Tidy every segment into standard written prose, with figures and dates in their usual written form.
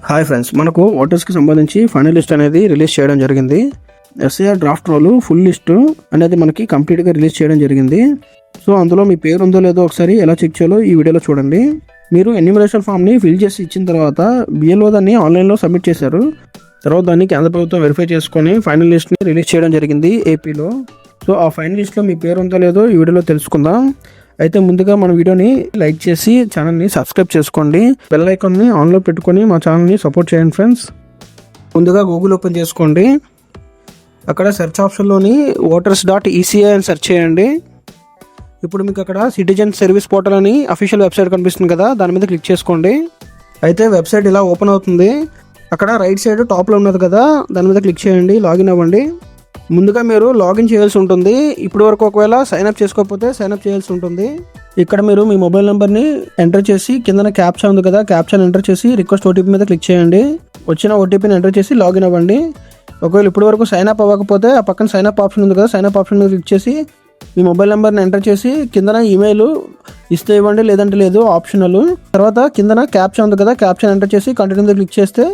Hi friends, మనకు ఓటర్స్కి సంబంధించి final list అనేది రిలీజ్ చేయడం జరిగింది. SIR draft role full list అనేది మనకి కంప్లీట్గా రిలీజ్ చేయడం జరిగింది. సో అందులో మీ పేరు ఉందో లేదో ఒకసారి ఎలా చెక్ చేయాలో ఈ వీడియోలో చూడండి. మీరు ఎన్యూమరేషన్ ఫామ్ని ఫిల్ చేసి ఇచ్చిన తర్వాత బిఎల్ఓ దాన్ని ఆన్లైన్లో సబ్మిట్ చేశారు. తర్వాత దాన్ని కేంద్ర ప్రభుత్వం వెరిఫై చేసుకొని ఫైనల్ లిస్ట్ని రిలీజ్ చేయడం జరిగింది ఏపీలో. సో ఆ ఫైనల్ లిస్ట్లో మీ పేరు ఉందో లేదో ఈ వీడియోలో తెలుసుకుందాం. అయితే ముందుగా మన వీడియోని లైక్ చేసి ఛానల్ని సబ్స్క్రైబ్ చేసుకోండి. బెల్ ఐకాన్ని ఆన్లో పెట్టుకొని మా ఛానల్ని సపోర్ట్ చేయండి ఫ్రెండ్స్. ముందుగా గూగుల్ ఓపెన్ చేసుకోండి. అక్కడ సెర్చ్ ఆప్షన్లోని voters.eci అని సెర్చ్ చేయండి. ఇప్పుడు మీకు అక్కడ సిటిజన్ సర్వీస్ పోర్టల్ అని అఫీషియల్ వెబ్సైట్ కనిపిస్తుంది కదా, దాని మీద క్లిక్ చేసుకోండి. అయితే వెబ్సైట్ ఇలా ఓపెన్ అవుతుంది. అక్కడ రైట్ సైడ్ టాప్లో ఉన్నది కదా, దాని మీద క్లిక్ చేయండి, లాగిన్ అవ్వండి. ముందుగా మీరు లాగిన్ చేయాల్సి ఉంటుంది. ఇప్పటి వరకు ఒకవేళ సైన్అప్ చేసుకోకపోతే సైన్అప్ చేయాల్సి ఉంటుంది. ఇక్కడ మీరు మీ మొబైల్ నెంబర్ని ఎంటర్ చేసి కింద క్యాప్చా ఉంది కదా, క్యాప్చాని ఎంటర్ చేసి రిక్వెస్ట్ ఓటీపీ మీద క్లిక్ చేయండి. వచ్చిన ఓటీపీని ఎంటర్ చేసి లాగిన్ అవ్వండి. ఒకవేళ ఇప్పటి వరకు సైన్అప్ అవ్వకపోతే ఆ పక్కన సైన్అప్ ఆప్షన్ ఉంది కదా, సైన్అప్ ఆప్షన్ మీద క్లిక్ చేసి మీ మొబైల్ నెంబర్ని ఎంటర్ చేసి కిందన ఈమెయిల్ ఇస్తే ఇవ్వండి, లేదంటే లేదు, ఆప్షనల్. తర్వాత కిందన క్యాప్చా ఉంది కదా, క్యాప్చాని ఎంటర్ చేసి కంటిన్యూ మీద క్లిక్ చేస్తే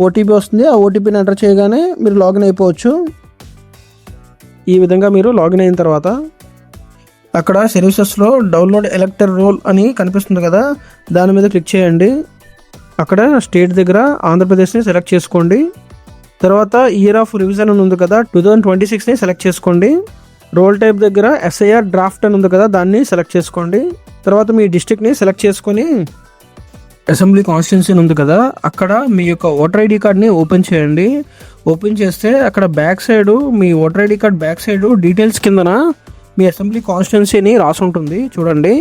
ఓటీపీ వస్తుంది. ఆ ఓటీపీని ఎంటర్ చేయగానే మీరు లాగిన్ అయిపోవచ్చు. ఈ విధంగా మీరు లాగిన్ అయిన తర్వాత అక్కడ సర్వీసెస్లో డౌన్లోడ్ ఎలక్టర్ రోల్ అని కనిపిస్తుంది కదా, దాని మీద క్లిక్ చేయండి. అక్కడ స్టేట్ దగ్గర ఆంధ్రప్రదేశ్ని సెలెక్ట్ చేసుకోండి. తర్వాత ఇయర్ ఆఫ్ రివిజన్ అని ఉంది కదా, 2026ని సెలెక్ట్ చేసుకోండి. రోల్ టైప్ దగ్గర ఎస్ఐఆర్ డ్రాఫ్ట్ అని ఉంది కదా, దాన్ని సెలెక్ట్ చేసుకోండి. తర్వాత మీ డిస్ట్రిక్ట్ని సెలెక్ట్ చేసుకొని అసెంబ్లీ కాన్స్టిట్యున్సీ ఉంది కదా, అక్కడ మీ యొక్క ఓటర్ ఐడి కార్డ్ని ఓపెన్ చేయండి. ఓపెన్ చేస్తే అక్కడ బ్యాక్ సైడ్ మీ voter ID card back side details కిందన మీ అసెంబ్లీ కాన్స్టిట్యున్సీని రాసి ఉంటుంది చూడండి.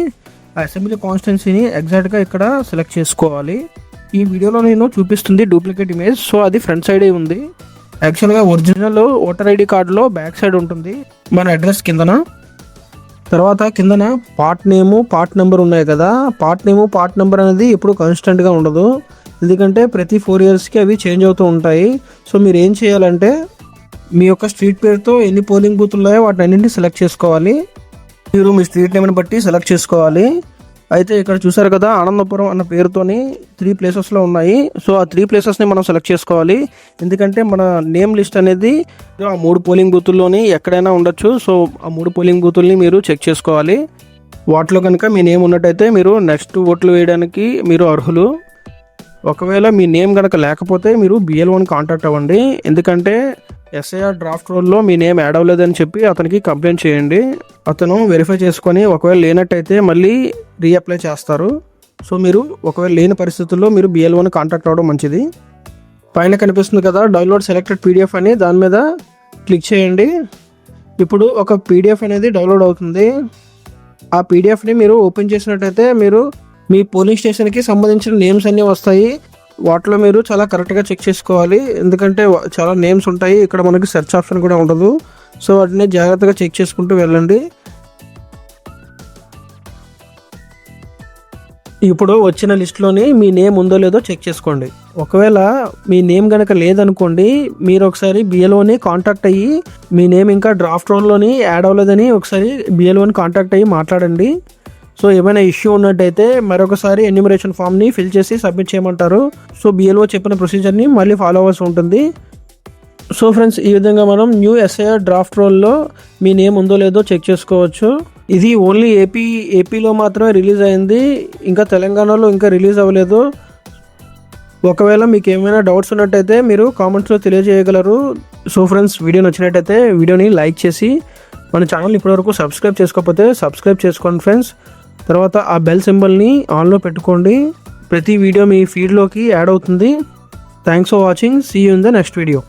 ఆ అసెంబ్లీ కాన్స్టిట్యున్సీని ఎగ్జాక్ట్గా ఇక్కడ సెలెక్ట్ చేసుకోవాలి. ఈ వీడియోలో నేను చూపిస్తుంది డూప్లికేట్ ఇమేజ్, సో అది ఫ్రంట్ సైడే ఉంది. యాక్చువల్గా ఒరిజినల్ ఓటర్ ఐడి కార్డులో బ్యాక్ సైడ్ ఉంటుంది మన అడ్రస్ కిందన. తర్వాత కిందన పార్ట్ నేము పార్ట్ నెంబర్ ఉన్నాయి కదా, పార్ట్ నేము పార్ట్ నెంబర్ అనేది ఎప్పుడు కాన్స్టెంట్గా ఉండదు, ఎందుకంటే ప్రతి 4 yearsకి అవి చేంజ్ అవుతూ ఉంటాయి. సో మీరు ఏం చేయాలంటే మీ యొక్క స్ట్రీట్ పేరుతో ఎన్ని పోలింగ్ బూత్లు ఉన్నాయో వాటిని అన్నింటినీ సెలెక్ట్ చేసుకోవాలి. మీరు మీ స్ట్రీట్ నేమ్ని బట్టి సెలెక్ట్ చేసుకోవాలి. అయితే ఇక్కడ చూసారు కదా, ఆనందపురం అన్న పేరుతోని 3 ప్లేసెస్లో ఉన్నాయి. సో ఆ 3 ప్లేసెస్ని మనం సెలెక్ట్ చేసుకోవాలి. ఎందుకంటే మన నేమ్ లిస్ట్ అనేది ఆ 3 పోలింగ్ బూతుల్లోని ఎక్కడైనా ఉండొచ్చు. సో ఆ 3 పోలింగ్ బూతుల్ని మీరు చెక్ చేసుకోవాలి. వాటిలో కనుక మీ నేమ్ ఉన్నట్టయితే మీరు నెక్స్ట్ ఓట్లు వేయడానికి మీరు అర్హులు. ఒకవేళ మీ నేమ్ కనుక లేకపోతే మీరు బిఎల్ఓని కాంటాక్ట్ అవ్వండి. ఎందుకంటే ఎస్ఐఆర్ డ్రాఫ్ట్ రోల్లో మీ నేమ్ యాడ్ అవ్వలేదని చెప్పి అతనికి కంప్లైంట్ చేయండి. అతను వెరిఫై చేసుకొని ఒకవేళ లేనట్టయితే మళ్ళీ రీఅప్లై చేస్తారు. సో మీరు ఒకవేళ లేని పరిస్థితుల్లో మీరు బిఎల్ఓని కాంటాక్ట్ అవ్వడం మంచిది. పైన కనిపిస్తుంది కదా డౌన్లోడ్ సెలెక్టెడ్ పీడిఎఫ్ అని, దాని మీద క్లిక్ చేయండి. ఇప్పుడు ఒక పీడిఎఫ్ అనేది డౌన్లోడ్ అవుతుంది. ఆ పీడిఎఫ్ని మీరు ఓపెన్ చేసినట్టయితే మీరు మీ పోలింగ్ స్టేషన్కి సంబంధించిన నేమ్స్ అన్నీ వస్తాయి. వాటిలో మీరు చాలా కరెక్ట్గా చెక్ చేసుకోవాలి, ఎందుకంటే చాలా నేమ్స్ ఉంటాయి. ఇక్కడ మనకి సెర్చ్ ఆప్షన్ కూడా ఉండదు. సో వాటిని జాగ్రత్తగా చెక్ చేసుకుంటూ వెళ్ళండి. ఇప్పుడు వచ్చిన లిస్ట్లోని మీ నేమ్ ఉందో లేదో చెక్ చేసుకోండి. ఒకవేళ మీ నేమ్ కనుక లేదనుకోండి, మీరు ఒకసారి బిఎల్ఓని కాంటాక్ట్ అయ్యి మీ నేమ్ ఇంకా డ్రాఫ్ట్ రోల్లోని యాడ్ అవ్వలేదని ఒకసారి బిఎల్ఓని కాంటాక్ట్ అయ్యి మాట్లాడండి. సో ఏమైనా ఇష్యూ ఉన్నట్టయితే మరొకసారి ఎన్యూమరేషన్ ఫామ్ని ఫిల్ చేసి సబ్మిట్ చేయమంటారు. సో బిఎల్ఓ చెప్పిన ప్రొసీజర్ని మళ్ళీ ఫాలో అవ్వాల్సి ఉంటుంది. సో ఫ్రెండ్స్, ఈ విధంగా మనం న్యూ ఎస్ఐఆర్ డ్రాఫ్ట్ రోల్లో మీ నేమ్ ఉందో లేదో చెక్ చేసుకోవచ్చు. ఇది ఓన్లీ ఏపీలో మాత్రమే రిలీజ్ అయింది, ఇంకా తెలంగాణలో ఇంకా రిలీజ్ అవ్వలేదు. ఒకవేళ మీకు ఏమైనా డౌట్స్ ఉన్నట్టయితే మీరు కామెంట్స్లో తెలియజేయగలరు. సో ఫ్రెండ్స్, వీడియో నచ్చినట్టయితే వీడియోని లైక్ చేసి మన ఛానల్ ఇప్పటివరకు సబ్స్క్రైబ్ చేసుకోకపోతే సబ్స్క్రైబ్ చేసుకోండి ఫ్రెండ్స్. తర్వాత ఆ బెల్ సింబల్ని ఆన్లో పెట్టుకోండి. ప్రతి వీడియో మీ ఫీడ్లోకి యాడ్ అవుతుంది. Thanks for watching. See you in the next video.